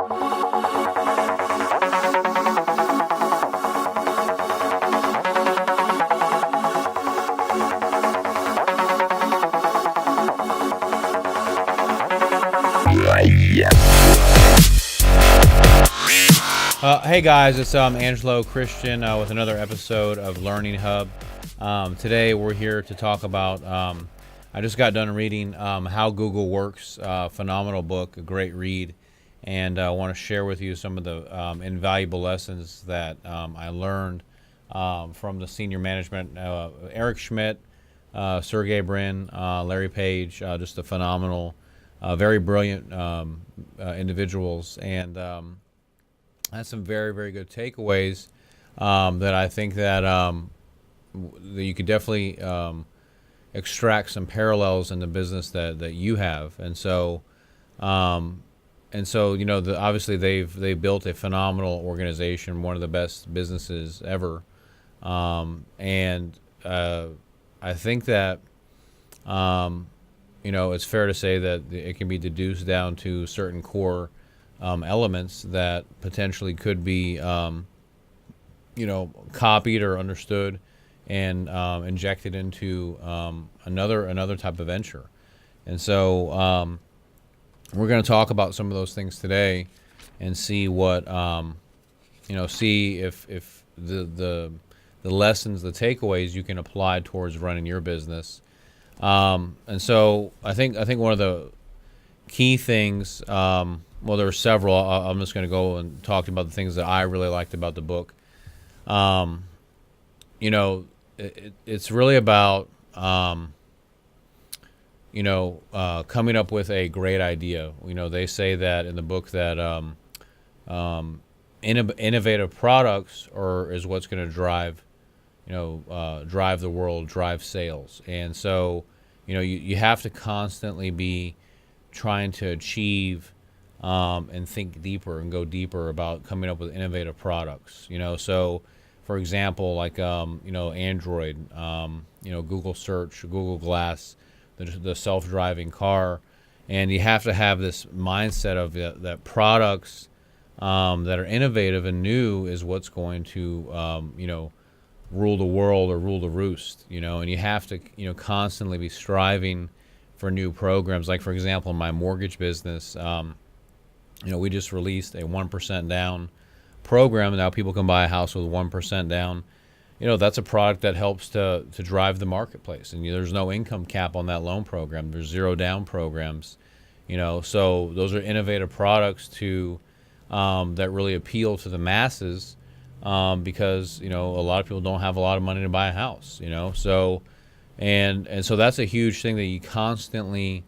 Hey guys, it's Angelo Christian with another episode of Learning Hub. Today we're here to talk about, I just got done reading How Google Works, phenomenal book, a great read, and I want to share with you some of the invaluable lessons that I learned from the senior management, Eric Schmidt, Sergey Brin, Larry Page, just a phenomenal, very brilliant individuals, and that's some very, very good takeaways that I think that that you could definitely extract some parallels in the business that you have, and so you know, obviously they've built a phenomenal organization, one of the best businesses ever, and I think that you know, it's fair to say that it can be deduced down to certain core elements that potentially could be, you know, copied or understood and injected into another type of venture. And so we're going to talk about some of those things today and see what, you know, see if the lessons, the takeaways you can apply towards running your business. And so I think one of the key things, well, there are several. I'm just going to go and talk about the things that I really liked about the book. You know, it's really about, you know, coming up with a great idea. You know, they say that in the book that innovative products is what's going to drive, you know, drive the world, drive sales. And so, you know, you have to constantly be trying to achieve and think deeper and go deeper about coming up with innovative products. You know, so for example, like you know, Android, you know, Google Search, Google Glass, the self-driving car, and you have to have this mindset of that products that are innovative and new is what's going to you know, rule the world or rule the roost. You know, and you have to, you know, constantly be striving for new programs. Like for example, in my mortgage business, you know, we just released a 1% down program. Now people can buy a house with 1% down. You know, that's a product that helps to drive the marketplace. And there's no income cap on that loan program. There's zero down programs. You know, so those are innovative products to that really appeal to the masses because, you know, a lot of people don't have a lot of money to buy a house. You know, so and so that's a huge thing that you constantly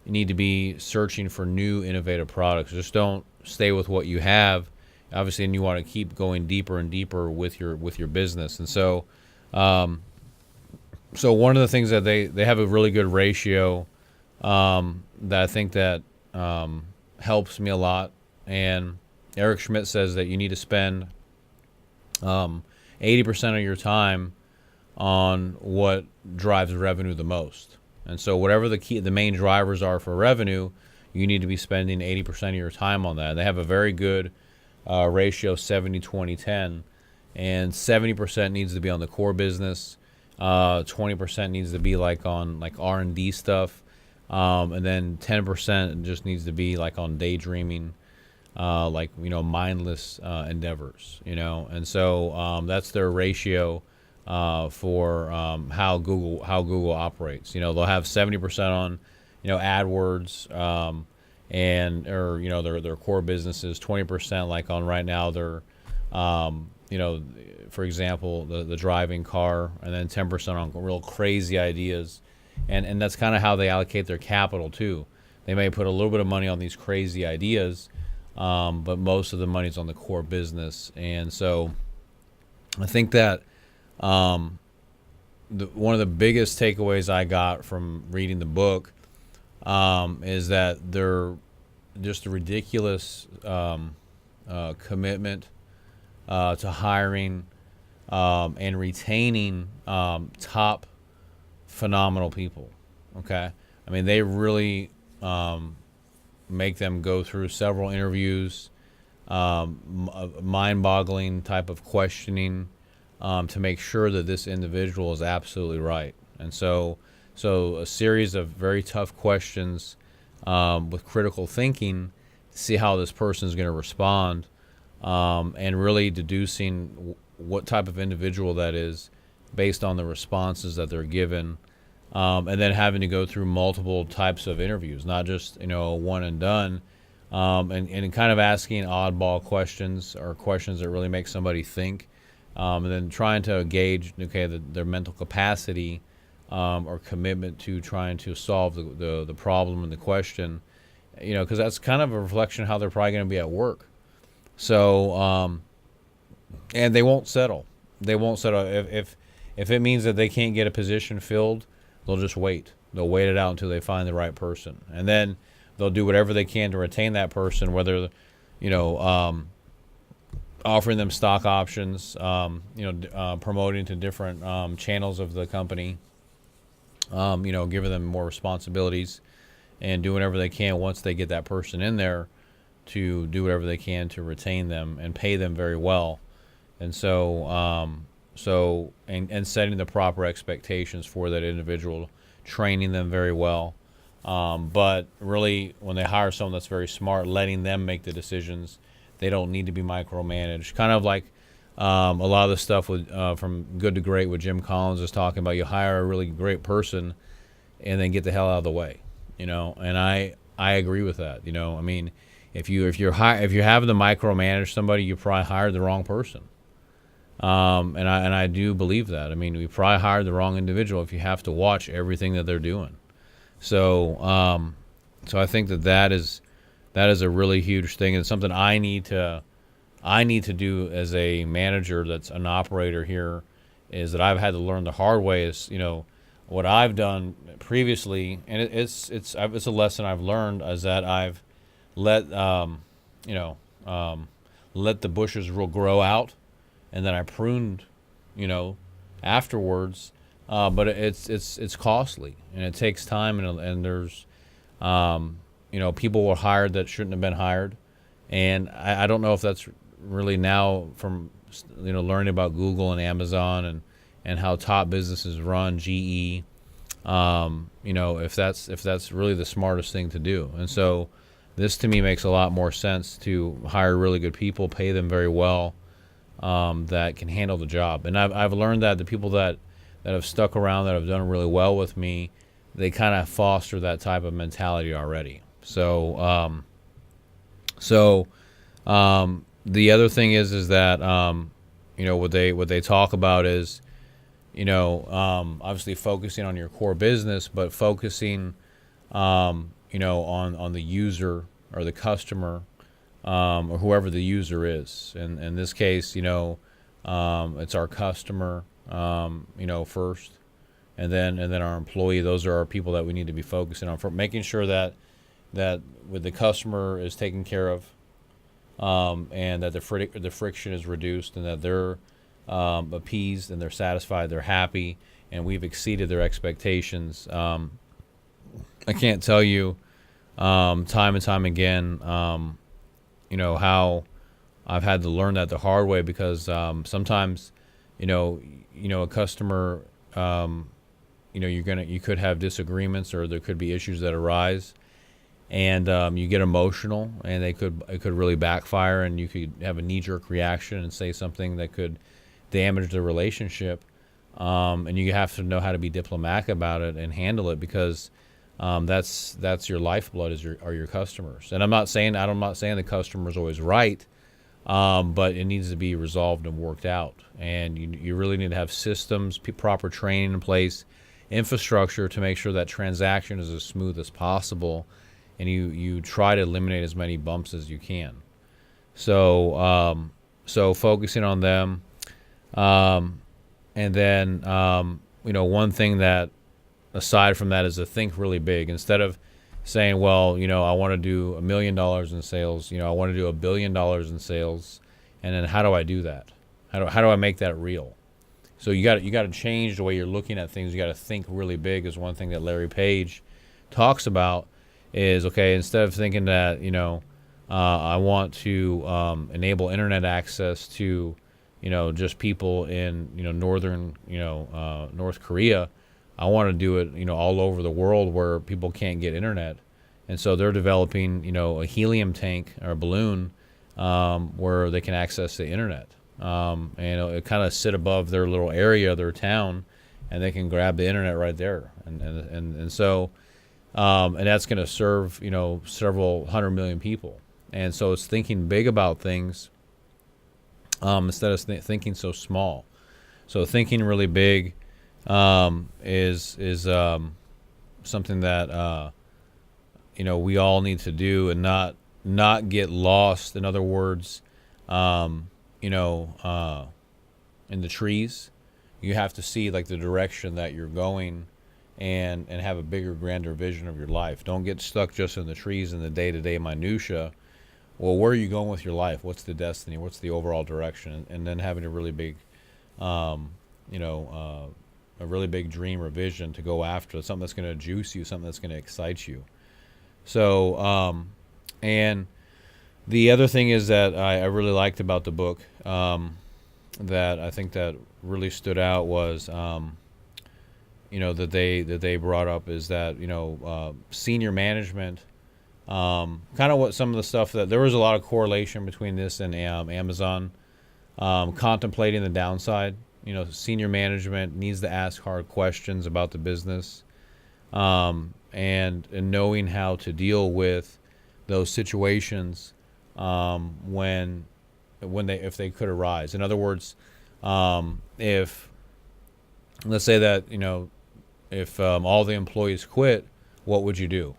need to be searching for new innovative products. Just don't stay with what you have, obviously, and you want to keep going deeper and deeper with your business. And so so one of the things that they have a really good ratio that I think that helps me a lot, and Eric Schmidt says that you need to spend 80% of your time on what drives revenue the most. And so whatever the main drivers are for revenue, you need to be spending 80% of your time on that. And they have a very good ratio, 70-20-10, and 70% needs to be on the core business, 20% needs to be like on like R&D stuff, and then 10% just needs to be like on daydreaming, like, you know, mindless endeavors, you know. And so that's their ratio for how Google operates. You know, they'll have 70% on, you know, AdWords, and or, you know, their core businesses, 20% like on right now their you know, for example, the driving car, and then 10% on real crazy ideas, and that's kind of how they allocate their capital too. They may put a little bit of money on these crazy ideas, but most of the money's on the core business. And so I think that one of the biggest takeaways I got from reading the book is that they're just a ridiculous commitment to hiring and retaining top phenomenal people. Okay, I mean, they really make them go through several interviews, mind-boggling type of questioning, to make sure that this individual is absolutely right. And so a series of very tough questions, with critical thinking to see how this person is going to respond, and really deducing what type of individual that is based on the responses that they're given, and then having to go through multiple types of interviews, not just a one and done, and kind of asking oddball questions or questions that really make somebody think, and then trying to gauge their mental capacity, or commitment to trying to solve the problem and the question, because that's kind of a reflection of how they're probably going to be at work. So, and they won't settle. They won't settle if it means that they can't get a position filled. They'll just wait. They'll wait it out until they find the right person, and then they'll do whatever they can to retain that person. Whether, offering them stock options, promoting to different channels of the company, giving them more responsibilities, and doing whatever they can once they get that person in there to do whatever they can to retain them and pay them very well. And and setting the proper expectations for that individual, training them very well. But really, when they hire someone that's very smart, letting them make the decisions. They don't need to be micromanaged. Kind of like a lot of the stuff with from Good to Great with Jim Collins is talking about. You hire a really great person, and then get the hell out of the way. And I agree with that. I mean, if you're having to micromanage somebody, you probably hired the wrong person. And I do believe that. I mean, we probably hired the wrong individual if you have to watch everything that they're doing. So I think that is a really huge thing, and something I need to do as a manager that's an operator here, is that I've had to learn the hard way. Is what I've done previously, and it's a lesson I've learned, is that I've let let the bushes grow out, and then I pruned, afterwards. But it's costly, and it takes time, and there's people were hired that shouldn't have been hired, and I don't know if that's really now from learning about Google and Amazon and how top businesses run, GE, if that's really the smartest thing to do. And so this to me makes a lot more sense, to hire really good people, pay them very well, that can handle the job. And I've learned that the people that have stuck around, that have done really well with me, they kind of foster that type of mentality already. So the other thing is that what they talk about is obviously focusing on your core business, but focusing on the user or the customer, or whoever the user is. And in this case, it's our customer, first, and then our employee. Those are our people that we need to be focusing on, for making sure that with the customer is taken care of, and that the friction is reduced, and that they're appeased, and they're satisfied, they're happy, and we've exceeded their expectations. I can't tell you time and time again, how I've had to learn that the hard way, because sometimes a customer, you could have disagreements, or there could be issues that arise, and you get emotional, and it could really backfire, and you could have a knee-jerk reaction and say something that could damage the relationship, and you have to know how to be diplomatic about it and handle it, because that's your lifeblood, are your customers. And I'm not saying the customer's always right, but it needs to be resolved and worked out. And you really need to have systems, proper training in place, infrastructure to make sure that transaction is as smooth as possible, and you try to eliminate as many bumps as you can. So focusing on them, and then one thing that, aside from that, is to think really big. Instead of saying, well, I want to do $1 million in sales, I want to do $1 billion in sales, and then how do I do that? How do I make that real? So you got to change the way you're looking at things. You got to think really big. Is one thing that Larry Page talks about, is okay. Instead of thinking that I want to enable internet access to just people in northern North Korea. I want to do it all over the world where people can't get internet, and so they're developing a helium tank or a balloon where they can access the internet, and it kind of sit above their little area, their town, and they can grab the internet right there, and so and that's going to serve several 100 million people, and so it's thinking big about things instead of thinking so small. So thinking really big is something that we all need to do, and not get lost. In other words, in the trees. You have to see like the direction that you're going, and have a bigger, grander vision of your life. Don't get stuck just in the trees and the day-to-day minutia. Well, where are you going with your life? What's the destiny? What's the overall direction? And then having a really big, a really big dream or vision to go after, something that's going to juice you, something that's going to excite you. So, and the other thing is that I really liked about the book, that I think that really stood out was, that they brought up is that senior management, kind of what some of the stuff that there was a lot of correlation between this and Amazon, contemplating the downside. Senior management needs to ask hard questions about the business, and knowing how to deal with those situations if they could arise. In other words, if let's say that if all the employees quit, what would you do?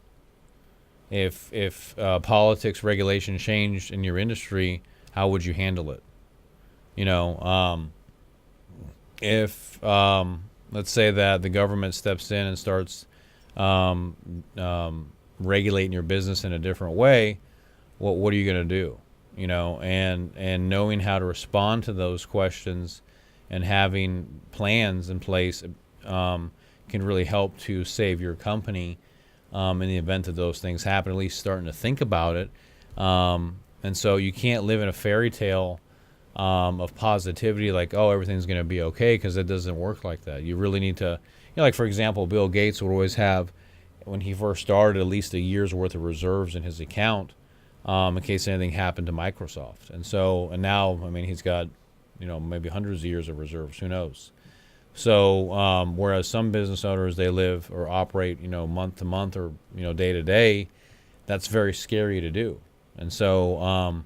If politics regulation changed in your industry, how would you handle it? If let's say that the government steps in and starts regulating your business in a different way, what are you going to do? And knowing how to respond to those questions and having plans in place can really help to save your company in the event that those things happen, at least starting to think about it. And so you can't live in a fairy tale of positivity, like, oh, everything's going to be okay, because it doesn't work like that. You really need to, like, for example, Bill Gates would always have, when he first started, at least a year's worth of reserves in his account in case anything happened to Microsoft. And now, I mean, he's got, maybe hundreds of years of reserves, who knows? So, whereas some business owners, they live or operate, month to month or, day to day, that's very scary to do. And so,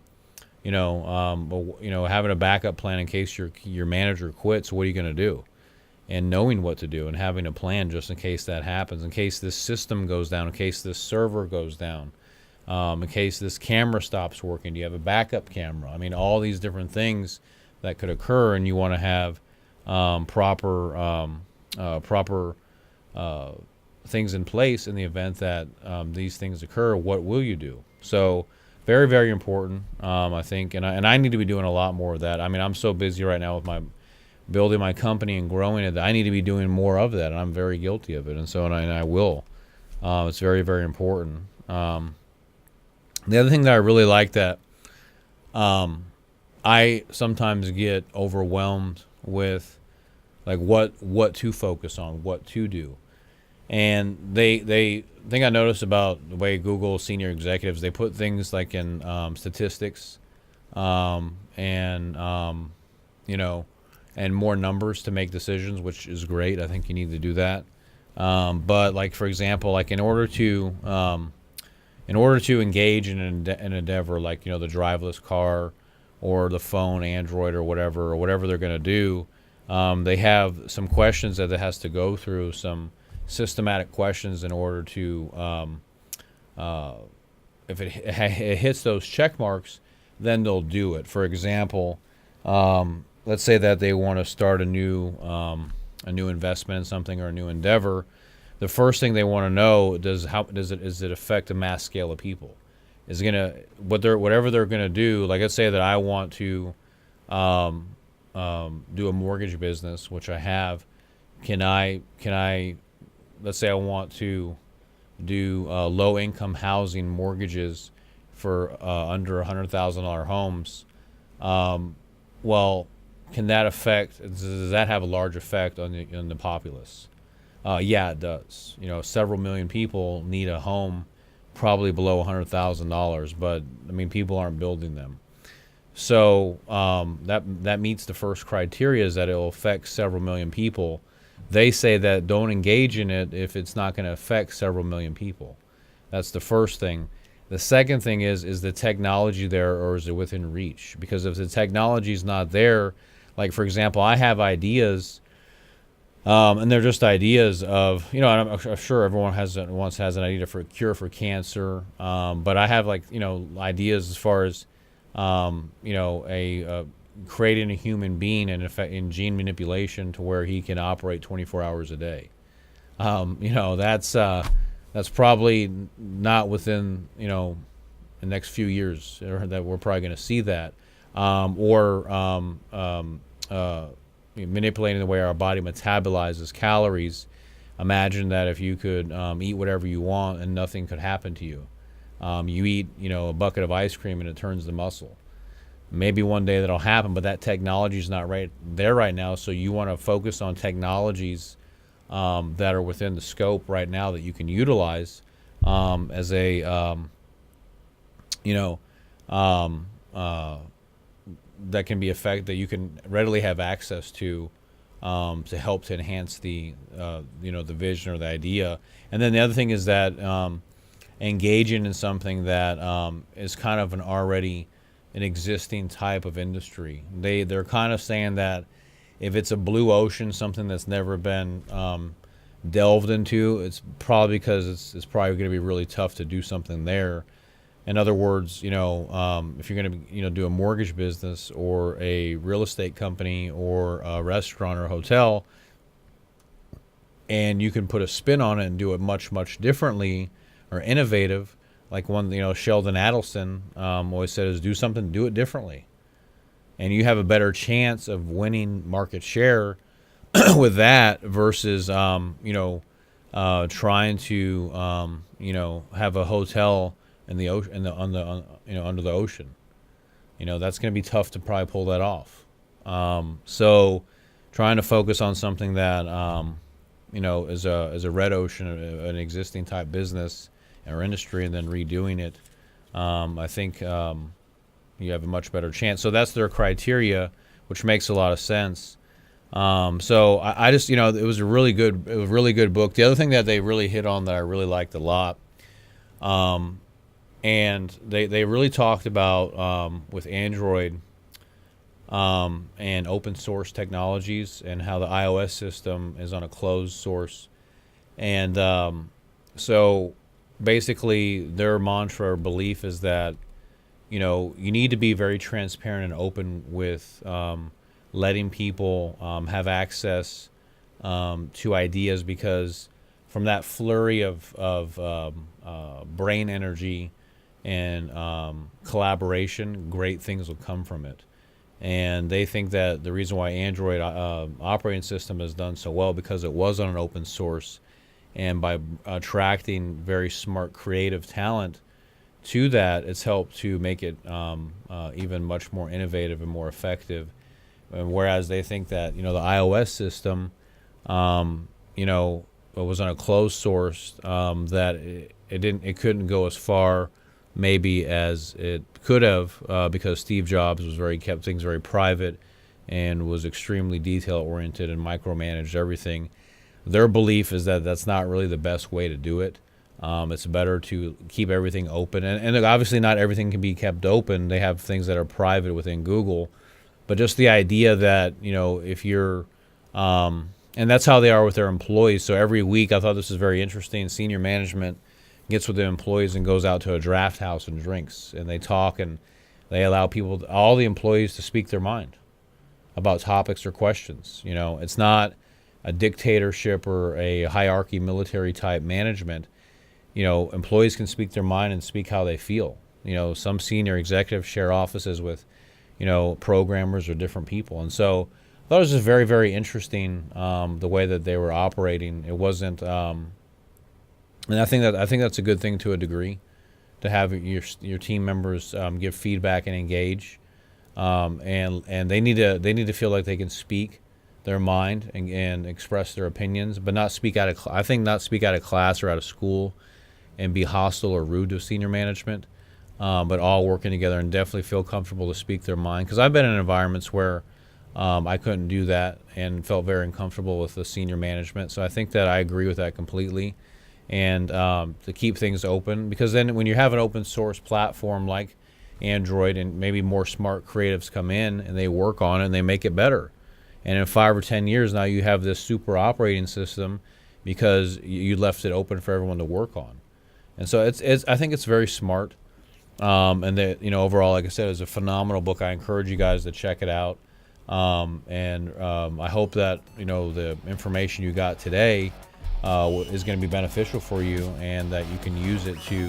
having a backup plan in case your manager quits, what are you going to do? And knowing what to do and having a plan just in case that happens, in case this system goes down, in case this server goes down, in case this camera stops working, do you have a backup camera? I mean, all these different things that could occur, and you want to have proper things in place in the event that these things occur. What will you do? So very, very important, I think, and I need to be doing a lot more of that. I mean, I'm so busy right now with building my company and growing it that I need to be doing more of that, and I'm very guilty of it, and I will. It's very, very important. The other thing that I really like that I sometimes get overwhelmed with, like, what to focus on, what to do. And they think I noticed about the way Google senior executives, they put things like in statistics, and more numbers to make decisions, which is great. I think you need to do that. But like, for example, like in order to engage in an endeavor, like, the driverless car or the phone, Android or whatever they're going to do, they have some questions that it has to go through, some systematic questions in order to, if it hits those check marks, then they'll do it. For example, let's say that they want to start a new investment in something or a new endeavor. The first thing they want to know does it affect a mass scale of people? Is it gonna whatever they're gonna do? Like, let's say that I want to do a mortgage business, which I have. Can I let's say I want to do low-income housing mortgages for under $100,000 homes. Well, can that affect? Does that have a large effect on the populace? Yeah, it does. Several million people need a home, probably below $100,000, but I mean, people aren't building them. So that meets the first criteria, is that it will affect several million people. They say that don't engage in it if it's not going to affect several million people. That's the first thing. The second thing is the technology there, or is it within reach? Because if the technology is not there, like for example, I have ideas, and they're just ideas of, I'm sure everyone once has an idea for a cure for cancer, but I have ideas as far as creating a human being in gene manipulation to where he can operate 24 hours a day. That's probably not within the next few years, or that we're probably going to see that, manipulating the way our body metabolizes calories. Imagine that if you could eat whatever you want and nothing could happen to you. You eat, a bucket of ice cream and it turns to muscle. Maybe one day that'll happen, but that technology is not right there right now. So you want to focus on technologies that are within the scope right now that you can utilize as a, that can be that you can readily have access to help to enhance the vision or the idea. And then the other thing is that engaging in something that is kind of an existing type of industry. They're kind of saying that if it's a blue ocean, something that's never been delved into, it's probably because it's probably going to be really tough to do something there. In other words, if you're going to do a mortgage business or a real estate company or a restaurant or a hotel, and you can put a spin on it and do it much, much differently or innovative, like Sheldon Adelson always said, is do something, do it differently. And you have a better chance of winning market share with that versus, trying to, have a hotel in the ocean, under the ocean. That's going to be tough to probably pull that off. So trying to focus on something that, is a red ocean, an existing type business or industry, and then redoing it, I think you have a much better chance. So that's their criteria, which makes a lot of sense. So I just, it was a really good book. The other thing that they really hit on that I really liked a lot, and they really talked about with Android and open source technologies, and how the iOS system is on a closed source. And so basically their mantra or belief is that, you need to be very transparent and open with letting people have access to ideas, because from that flurry of brain energy and collaboration, great things will come from it. And they think that the reason why Android operating system has done so well, because it was on an open source, and by attracting very smart, creative talent to that, it's helped to make it even much more innovative and more effective. And whereas they think that the iOS system, it was on a closed source, that it couldn't go as far maybe as it could have, because Steve Jobs kept things very private and was extremely detail oriented and micromanaged everything. Their belief is that that's not really the best way to do it. It's better to keep everything open, and obviously not everything can be kept open. They have things that are private within Google, but just the idea that if you're and that's how they are with their employees. So every week, I thought this was very interesting. Senior management gets with the employees and goes out to a draft house and drinks, and they talk, and they allow all the employees to speak their mind about topics or questions. It's not a dictatorship or a hierarchy military type management. Employees can speak their mind and speak how they feel. Some senior executives share offices with, programmers or different people. And so I thought it was just very, very interesting, the way that they were operating. It wasn't, And I think that's a good thing to a degree, to have your team members give feedback and engage, and they need to feel like they can speak their mind and express their opinions, but not speak out of not speak out of class or out of school and be hostile or rude to senior management, but all working together and definitely feel comfortable to speak their mind. Because I've been in environments where I couldn't do that and felt very uncomfortable with the senior management. So I think that I agree with that completely. And to keep things open, because then when you have an open source platform like Android and maybe more smart creatives come in and they work on it and they make it better. And in 5 or 10 years now you have this super operating system because you left it open for everyone to work on. And so it's I think it's very smart. And that, overall, like I said, it's a phenomenal book. I encourage you guys to check it out. And I hope that, the information you got today is going to be beneficial for you, and that you can use it to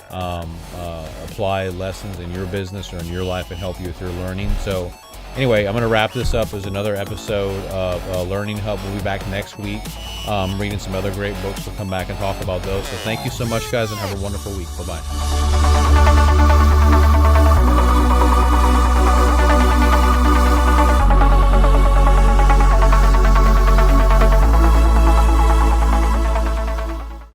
apply lessons in your business or in your life and help you with your learning. So anyway, I'm going to wrap this up as another episode of Learning Hub. We'll be back next week reading some other great books. We'll come back and talk about those. So thank you so much, guys, and have a wonderful week. Bye-bye.